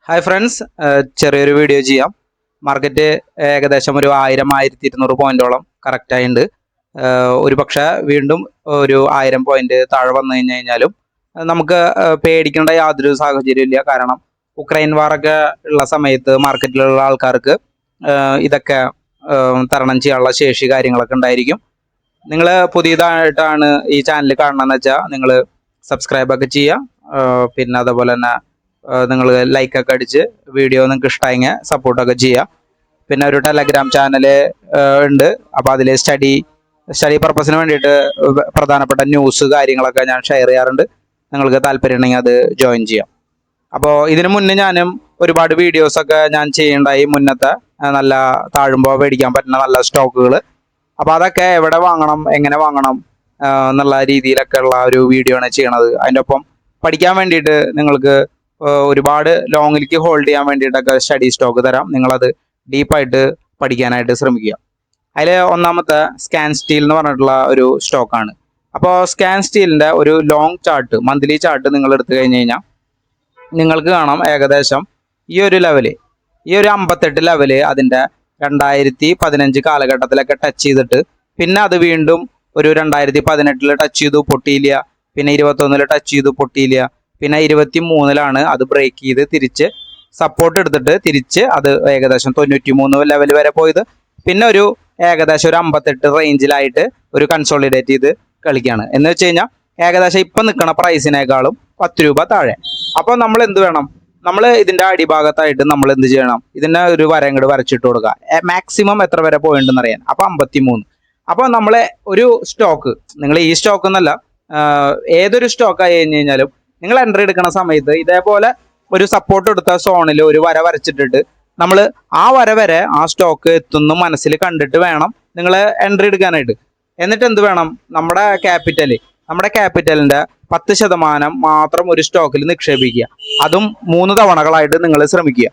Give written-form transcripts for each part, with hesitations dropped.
Hi friends, ചെറിയൊരു video ചെയ്യാം. Market ഏകദേശം ഒരു 1000-1200 പോയിന്റോളം കറക്റ്റായിട്ടുണ്ട്. ഒരു പക്ഷേ വീണ്ടും ഒരു 1000 പോയിന്റ് താഴെ വന്നു കഴിഞ്ഞാലും നമുക്ക് പേടിക്കേണ്ട യാതൊരു സാഹചര്യവും ഇല്ല. കാരണം ഉക്രൈൻ വാറൊക്കെ ഉള്ള സമയത്ത് മാർക്കറ്റിലുള്ള ആൾക്കാർക്ക് ഇതൊക്കെ തരണം ചെയ്യാനുള്ള ശേഷി കാര്യങ്ങളൊക്കെ ഉണ്ടായിരിക്കും. നിങ്ങൾ പുതിയതായിട്ടാണ് ഈ ചാനൽ കാണണമെന്ന് വെച്ചാൽ നിങ്ങൾ സബ്സ്ക്രൈബൊക്കെ ചെയ്യുക. പിന്നെ അതുപോലെ തന്നെ നിങ്ങൾ ലൈക്കൊക്കെ അടിച്ച് വീഡിയോ നിങ്ങൾക്ക് ഇഷ്ടമായെങ്കിൽ സപ്പോർട്ടൊക്കെ ചെയ്യുക. പിന്നെ ഒരു ടെലഗ്രാം ചാനൽ ഉണ്ട്. അപ്പോൾ അതിൽ സ്റ്റഡി പർപ്പസിന് വേണ്ടിയിട്ട് പ്രധാനപ്പെട്ട ന്യൂസ് കാര്യങ്ങളൊക്കെ ഞാൻ ഷെയർ ചെയ്യാറുണ്ട്. നിങ്ങൾക്ക് താല്പര്യം ഉണ്ടെങ്കിൽ അത് ജോയിൻ ചെയ്യാം. അപ്പോൾ ഇതിനു മുന്നേ ഞാനും ഒരുപാട് വീഡിയോസൊക്കെ ഞാൻ ചെയ്യണ്ടായി. മുന്നത്തെ നല്ല താഴുമ്പോൾ മേടിക്കാൻ പറ്റുന്ന നല്ല സ്റ്റോക്കുകൾ. അപ്പോൾ അതൊക്കെ എവിടെ വാങ്ങണം, എങ്ങനെ വാങ്ങണം എന്നുള്ള രീതിയിലൊക്കെ ഉള്ള ഒരു വീഡിയോ ആണ് ചെയ്യണത്. അതിൻ്റെ ഒപ്പം പഠിക്കാൻ വേണ്ടിയിട്ട് നിങ്ങൾക്ക് ഒരുപാട് ലോങ്ങിലേക്ക് ഹോൾഡ് ചെയ്യാൻ വേണ്ടിയിട്ടൊക്കെ സ്റ്റഡി സ്റ്റോക്ക് തരാം. നിങ്ങളത് ഡീപ്പായിട്ട് പഠിക്കാനായിട്ട് ശ്രമിക്കുക. അതിൽ ഒന്നാമത്തെ സ്കാൻ സ്റ്റീൽ എന്ന് പറഞ്ഞിട്ടുള്ള ഒരു സ്റ്റോക്കാണ്. അപ്പോൾ സ്കാൻ സ്റ്റീലിൻ്റെ ഒരു ലോങ് ചാർട്ട്, മന്ത്ലി ചാർട്ട് നിങ്ങൾ എടുത്തു കഴിഞ്ഞ് കഴിഞ്ഞാൽ നിങ്ങൾക്ക് കാണാം ഏകദേശം ഈ ഒരു ലെവല്, ഈ ഒരു 58 ലെവല് അതിൻ്റെ 2015 കാലഘട്ടത്തിലൊക്കെ ടച്ച് ചെയ്തിട്ട് പിന്നെ അത് വീണ്ടും ഒരു 2018 ടച്ച് ചെയ്തു, പൊട്ടിയില്ല. പിന്നെ 21 ടച്ച് ചെയ്തു, പൊട്ടിയില്ല. പിന്നെ 23 അത് ബ്രേക്ക് ചെയ്ത് തിരിച്ച് സപ്പോർട്ട് എടുത്തിട്ട് തിരിച്ച് അത് ഏകദേശം 93 ലെവൽ വരെ പോയത്. പിന്നെ ഒരു ഏകദേശം ഒരു 58 റേഞ്ചിലായിട്ട് ഒരു കൺസോളിഡേറ്റ് ചെയ്ത് കളിക്കുകയാണ്. എന്ന് വെച്ച് കഴിഞ്ഞാൽ ഏകദേശം ഇപ്പം നിൽക്കുന്ന പ്രൈസിനേക്കാളും 10 രൂപ താഴെ. അപ്പോൾ നമ്മൾ എന്ത് വേണം, നമ്മൾ ഇതിൻ്റെ അടിഭാഗത്തായിട്ട് നമ്മൾ എന്ത് ചെയ്യണം, ഇതിൻ്റെ ഒരു വര ഇങ്ങോട്ട് വരച്ചിട്ട് കൊടുക്കുക. മാക്സിമം എത്ര വരെ പോയിട്ടുണ്ടെന്ന് അറിയാൻ. അപ്പോൾ 53. അപ്പോൾ നമ്മളെ ഒരു സ്റ്റോക്ക്, നിങ്ങൾ ഈ സ്റ്റോക്ക് എന്നല്ല ഏതൊരു സ്റ്റോക്ക് ആയി കഴിഞ്ഞ് കഴിഞ്ഞാലും നിങ്ങൾ എൻട്രി എടുക്കുന്ന സമയത്ത് ഇതേപോലെ ഒരു സപ്പോർട്ട് എടുത്ത സോണിൽ ഒരു വര വരച്ചിട്ടിട്ട് നമ്മൾ ആ വര വരെ ആ സ്റ്റോക്ക് എത്തുന്നു മനസ്സിൽ കണ്ടിട്ട് വേണം നിങ്ങൾ എൻട്രി എടുക്കാനായിട്ട്. എന്നിട്ട് എന്ത് വേണം, നമ്മുടെ ക്യാപിറ്റലിൻ്റെ 10% മാത്രം ഒരു സ്റ്റോക്കിൽ നിക്ഷേപിക്കുക. അതും 3 തവണകളായിട്ട് നിങ്ങൾ ശ്രമിക്കുക.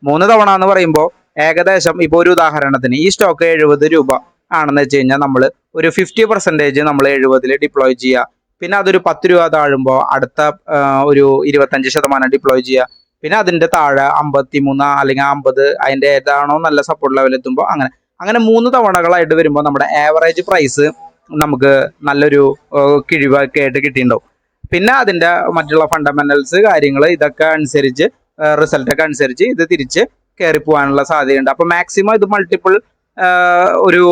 3 തവണ എന്ന് പറയുമ്പോൾ ഏകദേശം ഇപ്പോൾ ഒരു ഉദാഹരണത്തിന് ഈ സ്റ്റോക്ക് 70 രൂപ ആണെന്ന് വെച്ച് കഴിഞ്ഞാൽ നമ്മൾ ഒരു 50% നമ്മൾ 70 ഡിപ്ലോയ് ചെയ്യുക. പിന്നെ അതൊരു 10 രൂപ താഴുമ്പോൾ അടുത്ത ഒരു 25% ഡിപ്ലോയ് ചെയ്യുക. പിന്നെ അതിൻ്റെ താഴെ 53 അല്ലെങ്കിൽ 50, അതിൻ്റെ ഏതാണോ നല്ല സപ്പോർട്ട് ലെവൽ എത്തുമ്പോൾ അങ്ങനെ 3 തവണകളായിട്ട് വരുമ്പോൾ നമ്മുടെ ആവറേജ് പ്രൈസ് നമുക്ക് നല്ലൊരു കിഴിവൊക്കെ ആയിട്ട് കിട്ടിയിട്ടുണ്ടാവും. പിന്നെ അതിൻ്റെ മറ്റുള്ള ഫണ്ടമെന്റൽസ് കാര്യങ്ങൾ ഇതൊക്കെ അനുസരിച്ച് റിസൾട്ടൊക്കെ അനുസരിച്ച് ഇത് തിരിച്ച് കയറി പോകാനുള്ള സാധ്യതയുണ്ട്. അപ്പോൾ മാക്സിമം ഇത് മൾട്ടിപ്പിൾ ഒരു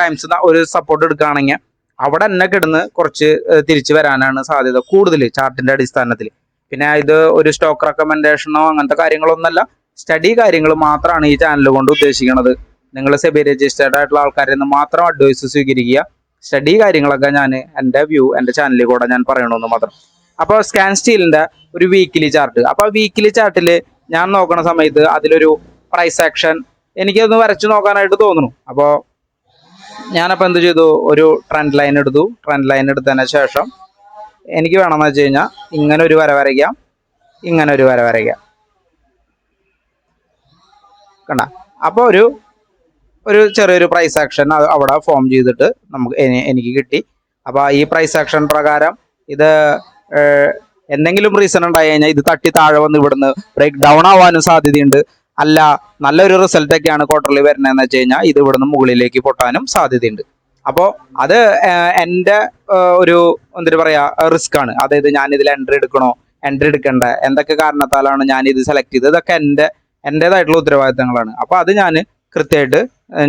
ടൈംസ് ഒരു സപ്പോർട്ട് എടുക്കുകയാണെങ്കിൽ അവിടെ തന്നെ കിടന്ന് കുറച്ച് തിരിച്ചു വരാനാണ് സാധ്യത കൂടുതൽ ചാർട്ടിൻ്റെ അടിസ്ഥാനത്തിൽ. പിന്നെ ഇത് ഒരു സ്റ്റോക്ക് റെക്കമെൻഡേഷനോ അങ്ങനത്തെ കാര്യങ്ങളൊന്നുമല്ല, സ്റ്റഡി കാര്യങ്ങൾ മാത്രമാണ് ഈ ചാനൽ കൊണ്ട് ഉദ്ദേശിക്കുന്നത്. നിങ്ങൾ സെബി രജിസ്റ്റേർഡ് ആയിട്ടുള്ള ആൾക്കാരിൽ നിന്ന് മാത്രം അഡ്വൈസ് സ്വീകരിക്കുക. സ്റ്റഡി കാര്യങ്ങളൊക്കെ ഞാൻ എൻ്റെ ചാനലിൽ കൂടെ ഞാൻ പറയണമെന്ന് മാത്രം. അപ്പോൾ സ്കാൻ സ്റ്റീലിൻ്റെ ഒരു വീക്കിലി ചാർട്ട്. അപ്പോൾ വീക്കിലി ചാർട്ടിൽ ഞാൻ നോക്കുന്ന സമയത്ത് അതിലൊരു പ്രൈസ് ആക്ഷൻ എനിക്കൊന്ന് വരച്ച് നോക്കാനായിട്ട് തോന്നുന്നു. അപ്പോൾ ഞാനപ്പോൾ എന്ത് ചെയ്തു, ഒരു ട്രെൻഡ് ലൈൻ എടുത്തു. ട്രെൻഡ് ലൈൻ എടുത്തതിന് ശേഷം എനിക്ക് വേണമെന്ന് വെച്ച് കഴിഞ്ഞാൽ ഇങ്ങനെ ഒരു വര വരയ്ക്കാം, ഇങ്ങനെ ഒരു വര വരയ്ക്കാം. കണ്ട, അപ്പോൾ ഒരു ചെറിയൊരു പ്രൈസ് ആക്ഷൻ അവിടെ ഫോം ചെയ്തിട്ട് എനിക്ക് കിട്ടി. അപ്പോൾ ഈ പ്രൈസ് ആക്ഷൻ പ്രകാരം ഇത് എന്തെങ്കിലും റീസൺ ഉണ്ടായി കഴിഞ്ഞാൽ ഇത് തട്ടി താഴെ വന്ന് ഇവിടുന്ന് ബ്രേക്ക് ഡൗൺ ആവാനും സാധ്യതയുണ്ട്. അല്ല, നല്ലൊരു റിസൾട്ടൊക്കെയാണ് ക്വാർട്ടർലി വരുന്നതെന്ന് വെച്ച് കഴിഞ്ഞാൽ ഇത് ഇവിടുന്ന് മുകളിലേക്ക് പൊട്ടാനും സാധ്യതയുണ്ട്. അപ്പോൾ അത് എൻ്റെ ഒരു എന്താ പറയുക റിസ്ക് ആണ്. അതായത് ഞാനിതിൽ എൻട്രി എടുക്കണോ, എൻട്രി എടുക്കണ്ട, എന്തൊക്കെ കാരണത്താലാണ് ഞാനിത് സെലക്ട് ചെയ്തത്, ഇതൊക്കെ എൻ്റേതായിട്ടുള്ള ഉത്തരവാദിത്തങ്ങളാണ്. അപ്പോൾ അത് ഞാൻ കൃത്യമായിട്ട്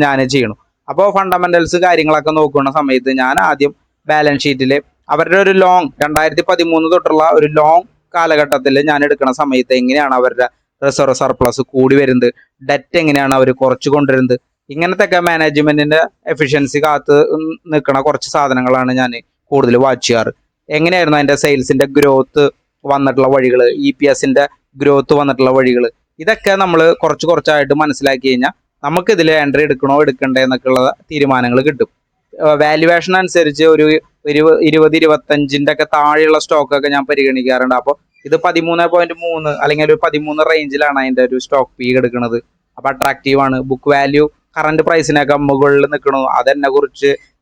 ഞാൻ ചെയ്യണം. അപ്പോൾ ഫണ്ടമെന്റൽസ് കാര്യങ്ങളൊക്കെ നോക്കുന്ന സമയത്ത് ഞാൻ ആദ്യം ബാലൻസ് ഷീറ്റിൽ അവരുടെ ഒരു ലോങ് 2013 തൊട്ടുള്ള ഒരു ലോങ് കാലഘട്ടത്തിൽ ഞാൻ എടുക്കുന്ന സമയത്ത് എങ്ങനെയാണ് അവരുടെ റിസർവ് സർപ്ലസ് കൂടി വരുന്നത്, ഡെറ്റ് എങ്ങനെയാണ് അവർ കുറച്ച് കൊണ്ടുവരുന്നത്, ഇങ്ങനത്തെ ഒക്കെ മാനേജ്മെന്റിന്റെ എഫിഷ്യൻസി കാത്ത് നിൽക്കുന്ന കുറച്ച് സാധനങ്ങളാണ് ഞാൻ കൂടുതൽ വാച്ച് ചെയ്യാറ്. എങ്ങനെയായിരുന്നു അതിന്റെ സെയിൽസിന്റെ ഗ്രോത്ത് വന്നിട്ടുള്ള വഴികൾ, EPSന്റെ ഗ്രോത്ത് വന്നിട്ടുള്ള വഴികൾ, ഇതൊക്കെ നമ്മൾ കുറച്ചായിട്ട് മനസ്സിലാക്കി കഴിഞ്ഞാൽ നമുക്കിതിൽ എൻട്രി എടുക്കണോ എടുക്കണ്ടേ എന്നൊക്കെയുള്ള തീരുമാനങ്ങൾ കിട്ടും. വാല്യുവേഷൻ അനുസരിച്ച് ഒരു 20-25 ഒക്കെ താഴെയുള്ള സ്റ്റോക്കൊക്കെ ഞാൻ പരിഗണിക്കാറുണ്ട്. അപ്പോൾ ഇത് 13.3 അല്ലെങ്കിൽ ഒരു 13 റേഞ്ചിലാണ് അതിൻ്റെ ഒരു സ്റ്റോക്ക് പീക്ക് എടുക്കുന്നത്. അപ്പോൾ അട്രാക്റ്റീവാണ്. ബുക്ക് വാല്യൂ കറണ്ട് പ്രൈസിനൊക്കെ മുകളിൽ നിൽക്കണു.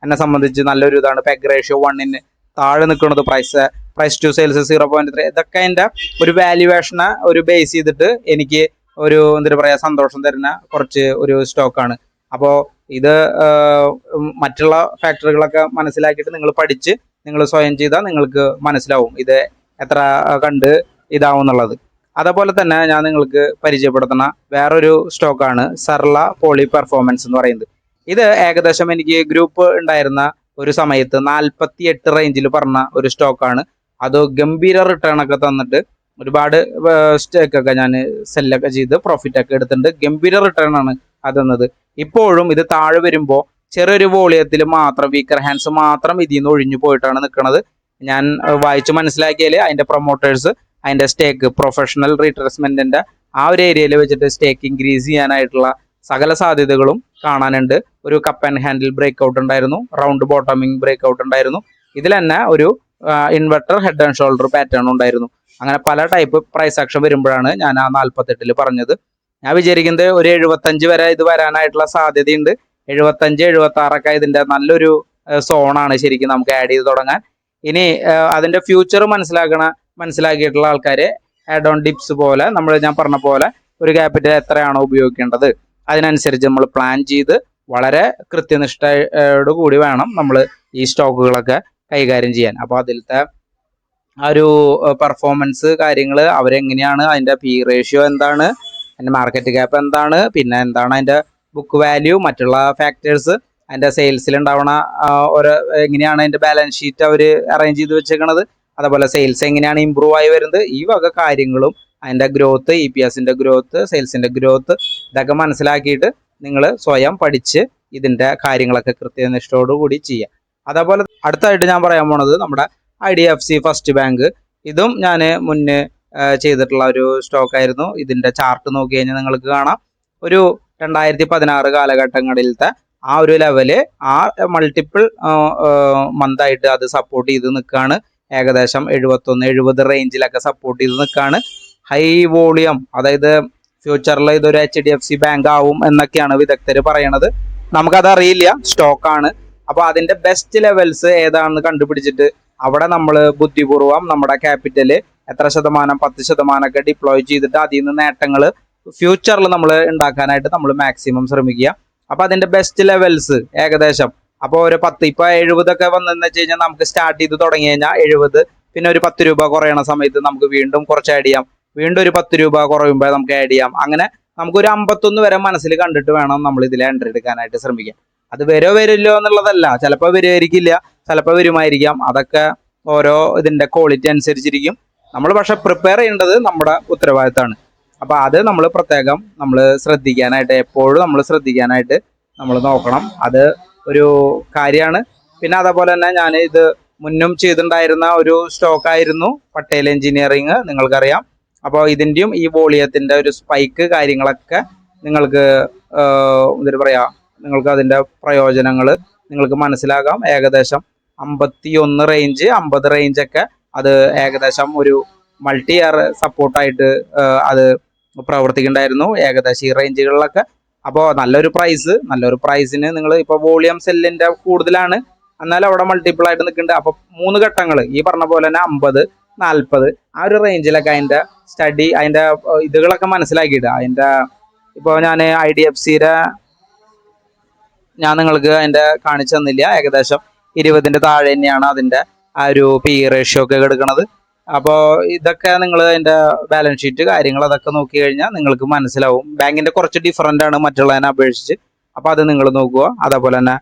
എന്നെ സംബന്ധിച്ച് നല്ലൊരു ഇതാണ്. പെഗ് റേഷ്യോ 1 താഴെ നിൽക്കുന്നത് പ്രൈസ് പ്രൈസ് ടു സെയിൽസ് 0.3 ഇതൊക്കെ അതിൻ്റെ ഒരു വാല്യുവേഷനെ ഒരു ബേസ് ചെയ്തിട്ട് എനിക്ക് ഒരു എന്താ പറയുക സന്തോഷം തരുന്ന കുറച്ച് ഒരു സ്റ്റോക്കാണ്. അപ്പോൾ ഇത് മറ്റുള്ള ഫാക്ടറികളൊക്കെ മനസ്സിലാക്കിയിട്ട് നിങ്ങൾ പഠിച്ച് നിങ്ങൾ സ്വയം ചെയ്താൽ നിങ്ങൾക്ക് മനസ്സിലാവും ഇത് എത്ര കണ്ട് ഇതാവും എന്നുള്ളത്. അതേപോലെ തന്നെ ഞാൻ നിങ്ങൾക്ക് പരിചയപ്പെടുത്തുന്ന വേറൊരു സ്റ്റോക്കാണ് സർല പോളി പെർഫോമൻസ് എന്ന് പറയുന്നത്. ഇത് ഏകദേശം എനിക്ക് ഗ്രൂപ്പ് ഉണ്ടായിരുന്ന ഒരു സമയത്ത് 48 റേഞ്ചിൽ പറഞ്ഞ ഒരു സ്റ്റോക്കാണ്. അത് ഗംഭീര റിട്ടേൺ ഒക്കെ തന്നിട്ട് ഒരുപാട് സ്റ്റേക്കൊക്കെ ഞാൻ സെല്ലൊക്കെ ചെയ്ത് പ്രോഫിറ്റ് ഒക്കെ എടുത്തിട്ടുണ്ട്. ഗംഭീര റിട്ടേൺ ആണ് അത് തന്നത്. ഇപ്പോഴും ഇത് താഴെ വരുമ്പോൾ ചെറിയൊരു വോളിയത്തിൽ മാത്രം വീക്കർ ഹാൻഡ്സ് മാത്രം ഇതിൽ നിന്ന് ഒഴിഞ്ഞു പോയിട്ടാണ് നിൽക്കുന്നത്. ഞാൻ വായിച്ച് മനസ്സിലാക്കിയാൽ അതിൻ്റെ പ്രൊമോട്ടേഴ്സ് അതിൻ്റെ സ്റ്റേക്ക് പ്രൊഫഷണൽ റീട്രേസ്മെന്റിന്റെ ആ ഒരു ഏരിയയിൽ വെച്ചിട്ട് സ്റ്റേക്ക് ഇൻക്രീസ് ചെയ്യാനായിട്ടുള്ള സകല സാധ്യതകളും കാണാനുണ്ട്. ഒരു cup and handle breakout ഉണ്ടായിരുന്നു, റൗണ്ട് ബോട്ടമിങ് ബ്രേക്ക് ഔട്ട് ഉണ്ടായിരുന്നു. ഇതിൽ തന്നെ ഒരു inverted head and shoulder pattern ഉണ്ടായിരുന്നു. അങ്ങനെ പല ടൈപ്പ് പ്രൈസ് ആക്ഷൻ വരുമ്പോഴാണ് ഞാൻ ആ 48 പറഞ്ഞത്. ഞാൻ വിചാരിക്കുന്നത് ഒരു 75 വരെ ഇത് വരാനായിട്ടുള്ള സാധ്യതയുണ്ട്. 75, 76 ഇതിന്റെ നല്ലൊരു സോണാണ് ശരിക്കും നമുക്ക് ആഡ് ചെയ്ത് തുടങ്ങാൻ. ഇനി അതിന്റെ ഫ്യൂച്ചർ മനസ്സിലാക്കിയിട്ടുള്ള ആൾക്കാര് ആഡ് ഓൺ ഡിപ്സ് പോലെ ഞാൻ പറഞ്ഞ പോലെ ഒരു ക്യാപിറ്റൽ എത്രയാണോ ഉപയോഗിക്കേണ്ടത് അതിനനുസരിച്ച് നമ്മൾ പ്ലാൻ ചെയ്ത് വളരെ കൃത്യനിഷ്ഠയോട് കൂടി വേണം നമ്മൾ ഈ സ്റ്റോക്കുകളൊക്കെ കൈകാര്യം ചെയ്യാൻ. അപ്പോൾ അതിലത്തെ ആ ഒരു പെർഫോമൻസ് കാര്യങ്ങൾ അവരെങ്ങനെയാണ്, അതിൻ്റെ പി റേഷ്യോ എന്താണ്, അതിൻ്റെ മാർക്കറ്റ് ക്യാപ്പ് എന്താണ്, പിന്നെ എന്താണ് അതിൻ്റെ ബുക്ക് വാല്യൂ, മറ്റുള്ള ഫാക്ടേഴ്സ്, അതിൻ്റെ സെയിൽസിൽ ഉണ്ടാവണ ഓരോ എങ്ങനെയാണ് അതിൻ്റെ ബാലൻസ് ഷീറ്റ് അവർ അറേഞ്ച് ചെയ്ത് വെച്ചേക്കണത്, അതേപോലെ സെയിൽസ് എങ്ങനെയാണ് ഇമ്പ്രൂവ് ആയി വരുന്നത്, ഈ വക കാര്യങ്ങളും അതിൻ്റെ ഗ്രോത്ത്, EPSന്റെ ഗ്രോത്ത്, സെയിൽസിൻ്റെ ഗ്രോത്ത് ഇതൊക്കെ മനസ്സിലാക്കിയിട്ട് നിങ്ങൾ സ്വയം പഠിച്ച് ഇതിൻ്റെ കാര്യങ്ങളൊക്കെ കൃത്യനിഷ്ഠയോടുകൂടി ചെയ്യുക. അതേപോലെ അടുത്തായിട്ട് ഞാൻ പറയാൻ പോണത് നമ്മുടെ IDFC ഫസ്റ്റ് ബാങ്ക്. ഇതും ഞാൻ മുന്നേ ചെയ്തിട്ടുള്ള ഒരു സ്റ്റോക്കായിരുന്നു. ഇതിൻ്റെ ചാർട്ട് നോക്കി കഴിഞ്ഞാൽ നിങ്ങൾക്ക് കാണാം ഒരു 2016 കാലഘട്ടങ്ങളിലത്തെ ആ ഒരു ലെവല് ആ മൾട്ടിപ്പിൾ മന്തായിട്ട് അത് സപ്പോർട്ട് ചെയ്ത് നിൽക്കുകയാണ്. ഏകദേശം 71-70 റേഞ്ചിലൊക്കെ സപ്പോർട്ട് ചെയ്ത് നിൽക്കുകയാണ്. ഹൈ വോളിയം, അതായത് ഫ്യൂച്ചറിൽ ഇതൊരു HDFC ബാങ്ക് ആവും എന്നൊക്കെയാണ് വിദഗ്ധർ പറയണത്. നമുക്കത് അറിയില്ല, സ്റ്റോക്കാണ്. അപ്പോൾ അതിൻ്റെ ബെസ്റ്റ് ലെവൽസ് ഏതാണെന്ന് കണ്ടുപിടിച്ചിട്ട് അവിടെ നമ്മൾ ബുദ്ധിപൂർവ്വം നമ്മുടെ ക്യാപിറ്റല് എത്ര ശതമാനം 10% ഒക്കെ ഡിപ്ലോയ് ചെയ്തിട്ട് അതിൽ നിന്ന് നേട്ടങ്ങൾ ഫ്യൂച്ചറിൽ നമ്മൾ ഉണ്ടാക്കാനായിട്ട് നമ്മൾ മാക്സിമം ശ്രമിക്കുക. അപ്പോൾ അതിൻ്റെ ബെസ്റ്റ് ലെവൽസ് ഏകദേശം അപ്പോൾ ഒരു 10 ഇപ്പോൾ 70 ഒക്കെ വന്നെന്ന് വെച്ച് കഴിഞ്ഞാൽ നമുക്ക് സ്റ്റാർട്ട് ചെയ്ത് തുടങ്ങി കഴിഞ്ഞാൽ 70, പിന്നെ ഒരു 10 രൂപ കുറയണ സമയത്ത് നമുക്ക് വീണ്ടും കുറച്ച് ആഡ് ചെയ്യാം, വീണ്ടും ഒരു 10 രൂപ കുറയുമ്പോൾ നമുക്ക് ആഡ് ചെയ്യാം. അങ്ങനെ നമുക്കൊരു 51 വരെ മനസ്സിൽ കണ്ടിട്ട് വേണം നമ്മൾ ഇതിൽ എൻട്രി എടുക്കാനായിട്ട് ശ്രമിക്കുക. അത് വരില്ലോ എന്നുള്ളതല്ല, ചിലപ്പോൾ വരുമായിരിക്കില്ല, ചിലപ്പോൾ വരുമായിരിക്കാം. അതൊക്കെ ഓരോ ഇതിൻ്റെ ക്വാളിറ്റി അനുസരിച്ചിരിക്കും. നമ്മൾ പക്ഷെ പ്രിപ്പയർ ചെയ്യേണ്ടത് നമ്മുടെ ഉത്തരവാദിത്തമാണ്. അപ്പോൾ അത് നമ്മൾ പ്രത്യേകം നമ്മൾ ശ്രദ്ധിക്കാനായിട്ട് എപ്പോഴും നമ്മൾ നോക്കണം. അത് ഒരു കാര്യമാണ്. പിന്നെ അതേപോലെ തന്നെ ഞാൻ ഇത് മുന്നും ചെയ്തിട്ടുണ്ടായിരുന്ന ഒരു സ്റ്റോക്കായിരുന്നു പട്ടേൽ എഞ്ചിനീയറിങ്, നിങ്ങൾക്കറിയാം. അപ്പോൾ ഇതിൻ്റെയും ഈ വോളിയത്തിൻ്റെ ഒരു സ്പൈക്ക് കാര്യങ്ങളൊക്കെ നിങ്ങൾക്ക് എന്താ പറയുക, നിങ്ങൾക്ക് അതിൻ്റെ പ്രയോജനങ്ങൾ നിങ്ങൾക്ക് മനസ്സിലാക്കാം. ഏകദേശം 51 റേഞ്ച് 50 റേഞ്ചൊക്കെ അത് ഏകദേശം ഒരു മൾട്ടി ഇയർ സപ്പോർട്ടായിട്ട് അത് പ്രവർത്തിക്കുന്നുണ്ടായിരുന്നു ഏകദേശം ഈ റേഞ്ചുകളിലൊക്കെ. അപ്പോൾ നല്ലൊരു പ്രൈസിന് നിങ്ങൾ ഇപ്പോൾ വോളിയം സെല്ലിൻ്റെ കൂടുതലാണ്, എന്നാലും അവിടെ മൾട്ടിപ്പിൾ ആയിട്ട് നിൽക്കുന്നുണ്ട്. അപ്പോൾ 3 ഘട്ടങ്ങൾ ഈ പറഞ്ഞ പോലെ തന്നെ 50, 40 ആ ഒരു റേഞ്ചിലൊക്കെ അതിൻ്റെ സ്റ്റഡി, അതിൻ്റെ ഇതുകളൊക്കെ മനസ്സിലാക്കിയിട്ട് അതിൻ്റെ ഇപ്പോൾ ഞാൻ IDFCയുടെ ഞാൻ നിങ്ങൾക്ക് അതിൻ്റെ കാണിച്ചു തന്നില്ല. ഏകദേശം 20ന്റെ താഴെ തന്നെയാണ് അതിൻ്റെ ആ ഒരു പി റേഷ്യോ ഒക്കെ എടുക്കുന്നത്. അപ്പോൾ ഇതൊക്കെ നിങ്ങൾ അതിൻ്റെ ബാലൻസ് ഷീറ്റ് കാര്യങ്ങൾ അതൊക്കെ നോക്കി കഴിഞ്ഞാൽ നിങ്ങൾക്ക് മനസ്സിലാവും. ബാങ്കിൻ്റെ കുറച്ച് ഡിഫറൻ്റ് ആണ് മറ്റുള്ളതിനെ അപേക്ഷിച്ച്. അപ്പോൾ അത് നിങ്ങൾ നോക്കുക. അതേപോലെ തന്നെ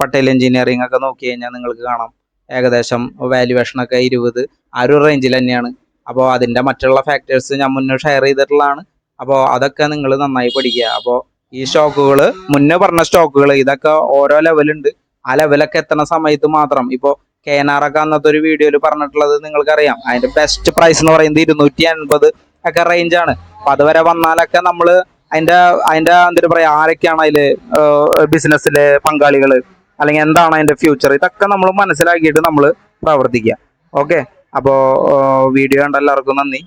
പട്ടേൽ എഞ്ചിനീയറിംഗ് ഒക്കെ നോക്കി കഴിഞ്ഞാൽ നിങ്ങൾക്ക് കാണാം ഏകദേശം വാല്യുവേഷനൊക്കെ 20 ആ ഒരു റേഞ്ചിൽ തന്നെയാണ്. അപ്പോൾ അതിൻ്റെ മറ്റുള്ള ഫാക്ടേഴ്സ് ഞാൻ മുന്നേ ഷെയർ ചെയ്തിട്ടുള്ളതാണ്. അപ്പോൾ അതൊക്കെ നിങ്ങൾ നന്നായി പഠിക്കുക. അപ്പോൾ ഈ സ്റ്റോക്കുകൾ മുന്നേ പറഞ്ഞ സ്റ്റോക്കുകൾ ഇതൊക്കെ ഓരോ ലെവലുണ്ട്. ആ ലെവലൊക്കെ എത്തുന്ന സമയത്ത് മാത്രം ഇപ്പോൾ KNR ഒക്കെ അന്നത്തെ ഒരു വീഡിയോയിൽ പറഞ്ഞിട്ടുള്ളത് നിങ്ങൾക്കറിയാം. അതിന്റെ ബെസ്റ്റ് പ്രൈസ് എന്ന് പറയുന്നത് 280 ഒക്കെ റേഞ്ചാണ്. അപ്പൊ അതുവരെ വന്നാലൊക്കെ നമ്മൾ അതിന്റെ എന്താ പറയാ, ആരൊക്കെയാണ് അതില് ബിസിനസ്സിലെ പങ്കാളികൾ, അല്ലെങ്കിൽ എന്താണ് അതിന്റെ ഫ്യൂച്ചർ, ഇതൊക്കെ നമ്മൾ മനസ്സിലാക്കിയിട്ട് നമ്മൾ പ്രവർത്തിക്കുക. ഓക്കെ, അപ്പോൾ വീഡിയോ കണ്ട എല്ലാവർക്കും നന്ദി.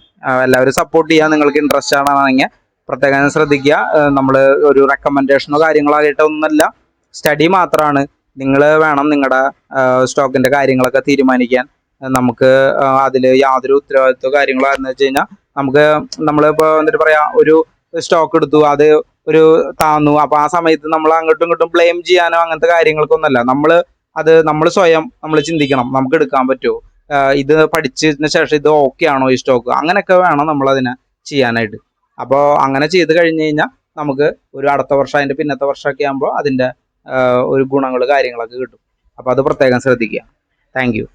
എല്ലാവരും സപ്പോർട്ട് ചെയ്യുക. നിങ്ങൾക്ക് ഇൻട്രസ്റ്റ് ആണെങ്കിൽ പ്രത്യേകം ശ്രദ്ധിക്കുക. നമ്മൾ ഒരു റെക്കമെൻഡേഷനോ കാര്യങ്ങളായിട്ട് ഒന്നുമല്ല, സ്റ്റഡി മാത്രമാണ്. നിങ്ങൾ വേണം നിങ്ങളുടെ സ്റ്റോക്കിന്റെ കാര്യങ്ങളൊക്കെ തീരുമാനിക്കാൻ. നമുക്ക് അതിൽ യാതൊരു ഉത്തരവാദിത്വ കാര്യങ്ങളോ എന്ന് വെച്ച് കഴിഞ്ഞാൽ നമുക്ക് നമ്മളിപ്പോൾ എന്നിട്ട് പറയാ ഒരു സ്റ്റോക്ക് എടുത്തു, അത് ഒരു താന്നു, അപ്പൊ ആ സമയത്ത് നമ്മൾ അങ്ങോട്ടും ഇങ്ങോട്ടും ബ്ലെയിം ചെയ്യാനോ അങ്ങനത്തെ കാര്യങ്ങൾക്കൊന്നല്ല. നമ്മൾ സ്വയം നമ്മൾ ചിന്തിക്കണം, നമുക്ക് എടുക്കാൻ പറ്റുമോ, ഇത് പഠിച്ചതിന് ശേഷം ഇത് ഓക്കെ ആണോ ഈ സ്റ്റോക്ക്, അങ്ങനെയൊക്കെ വേണം നമ്മൾ അതിനെ ചെയ്യാനായിട്ട്. അപ്പോൾ അങ്ങനെ ചെയ്ത് കഴിഞ്ഞ് കഴിഞ്ഞാൽ നമുക്ക് ഒരു അടുത്ത വർഷം അതിന്റെ പിന്നത്തെ വർഷമൊക്കെ ആകുമ്പോൾ അതിന്റെ ഒരു ഗുണങ്ങൾ കാര്യങ്ങളൊക്കെ കിട്ടും. അപ്പോൾ അത് പ്രത്യേകം ശ്രദ്ധിക്കുക. Thank you.